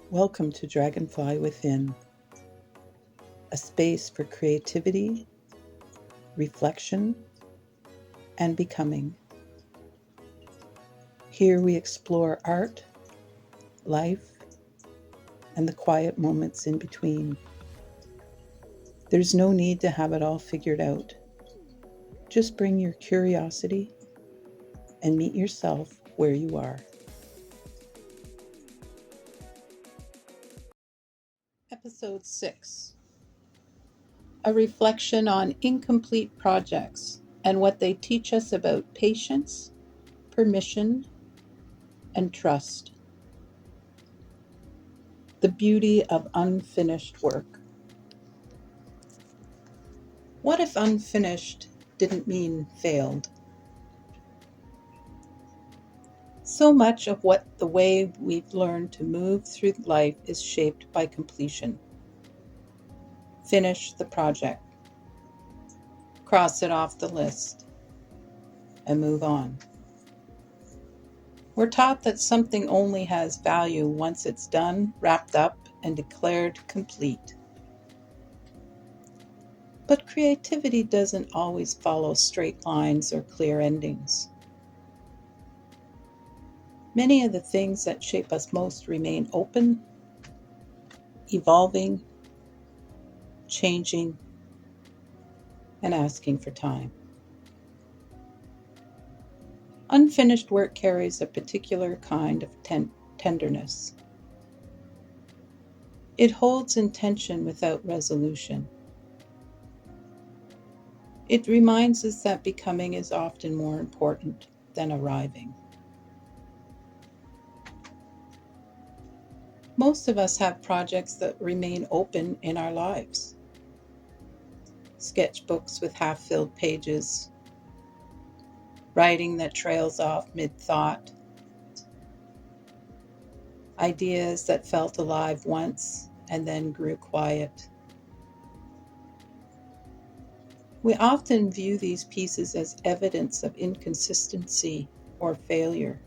Welcome to Dragonfly Within, a space for creativity, reflection, and becoming. Here we explore art, life, and the quiet moments in between. There's no need to have it all figured out. Just bring your curiosity and meet yourself where you are. Episode 6: A reflection on incomplete projects and what they teach us about patience, permission, and trust. The beauty of unfinished work. What if unfinished didn't mean failed? So much of the way we've learned to move through life is shaped by completion. Finish the project, cross it off the list, and move on. We're taught that something only has value once it's done, wrapped up, and declared complete. But creativity doesn't always follow straight lines or clear endings. Many of the things that shape us most remain open, evolving, changing, and asking for time. Unfinished work carries a particular kind of tenderness. It holds intention without resolution. It reminds us that becoming is often more important than arriving. Most of us have projects that remain open in our lives. Sketchbooks with half-filled pages, writing that trails off mid-thought, ideas that felt alive once and then grew quiet. We often view these pieces as evidence of inconsistency or failure.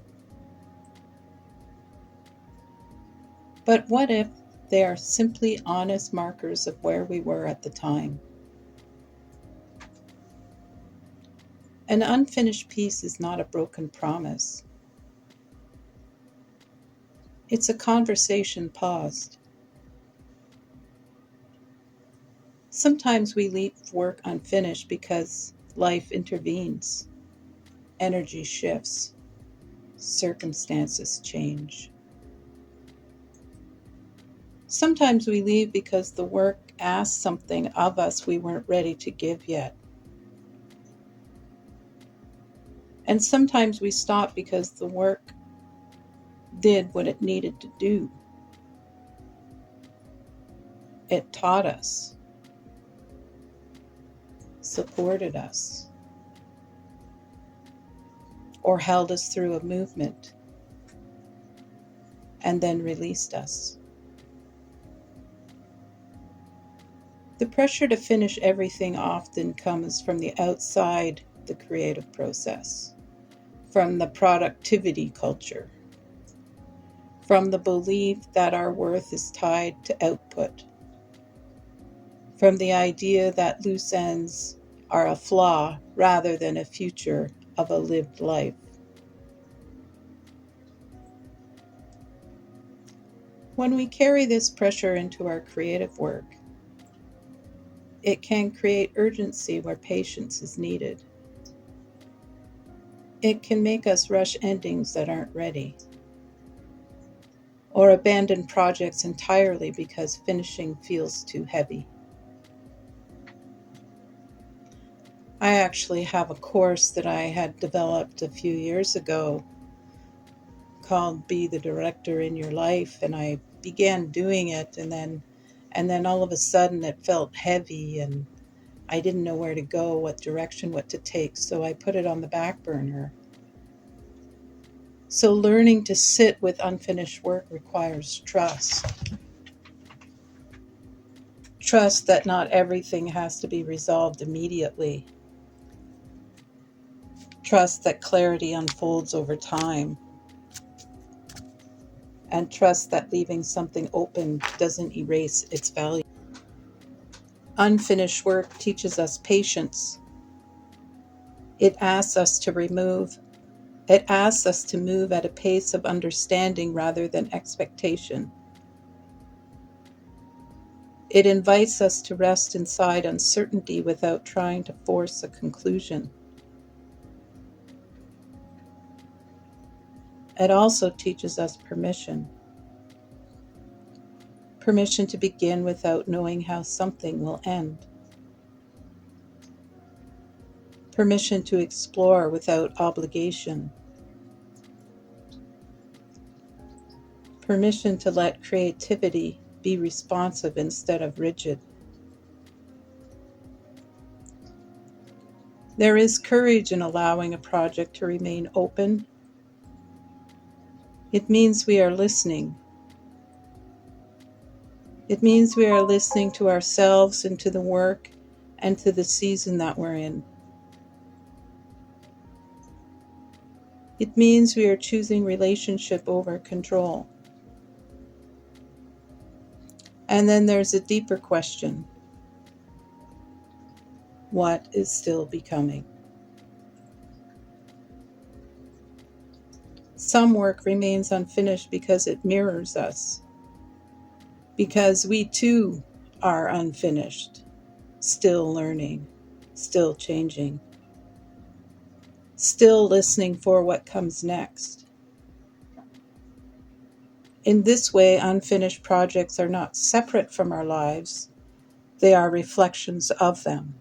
But what if they are simply honest markers of where we were at the time? An unfinished piece is not a broken promise. It's a conversation paused. Sometimes we leave work unfinished because life intervenes, energy shifts, circumstances change. Sometimes we leave because the work asks something of us we weren't ready to give yet. And sometimes we stop because the work did what it needed to do. It taught us, supported us, or held us through a movement, and then released us. The pressure to finish everything often comes from the outside the creative process, from the productivity culture, from the belief that our worth is tied to output, from the idea that loose ends are a flaw rather than a future of a lived life. When we carry this pressure into our creative work, it can create urgency where patience is needed. It can make us rush endings that aren't ready, or abandon projects entirely because finishing feels too heavy. I actually have a course that I had developed a few years ago called Be the Director in Your Life, and I began doing it, and then all of a sudden it felt heavy and I didn't know where to go, what direction, what to take, so I put it on the back burner. So learning to sit with unfinished work requires trust. Trust that not everything has to be resolved immediately. Trust that clarity unfolds over time. and trust that leaving something open doesn't erase its value. Unfinished work teaches us patience. It asks us to move at a pace of understanding rather than expectation. It invites us to rest inside uncertainty without trying to force a conclusion. It also teaches us permission. Permission to begin without knowing how something will end. Permission to explore without obligation. Permission to let creativity be responsive instead of rigid. There is courage in allowing a project to remain open. It means we are listening. It means we are listening to ourselves and to the work and to the season that we're in. It means we are choosing relationship over control. And then there's a deeper question. What is still becoming? Some work remains unfinished because it mirrors us. Because we too are unfinished, still learning, still changing, still listening for what comes next. In this way, unfinished projects are not separate from our lives, they are reflections of them.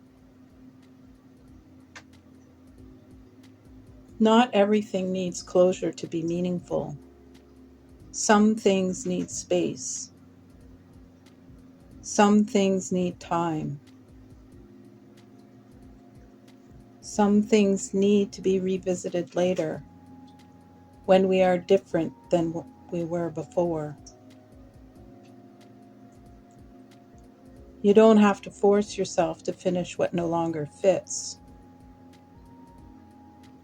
Not everything needs closure to be meaningful. Some things need space. Some things need time. Some things need to be revisited later, when we are different than we were before. You don't have to force yourself to finish what no longer fits.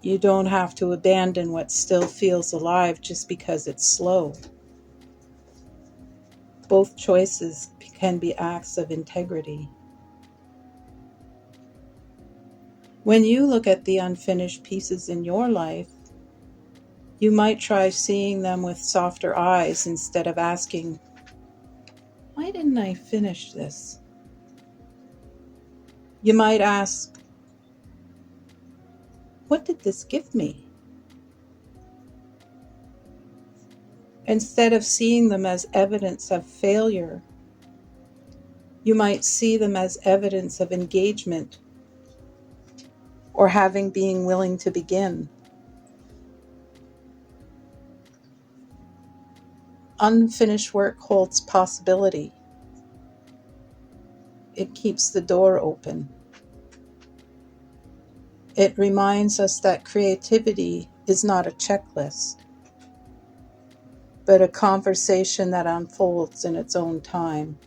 You don't have to abandon what still feels alive just because it's slow. Both choices can be acts of integrity. When you look at the unfinished pieces in your life, you might try seeing them with softer eyes instead of asking, why didn't I finish this? You might ask, what did this give me? Instead of seeing them as evidence of failure, you might see them as evidence of engagement or being willing to begin. Unfinished work holds possibility. It keeps the door open. It reminds us that creativity is not a checklist, but a conversation that unfolds in its own time.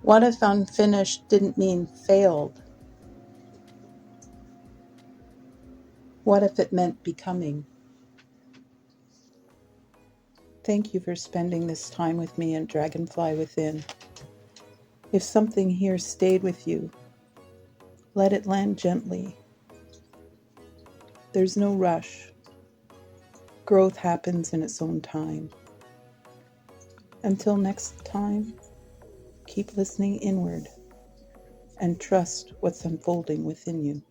What if unfinished didn't mean failed? What if it meant becoming? Thank you for spending this time with me in Dragonfly Within. If something here stayed with you, let it land gently. There's no rush. Growth happens in its own time. Until next time, keep listening inward and trust what's unfolding within you.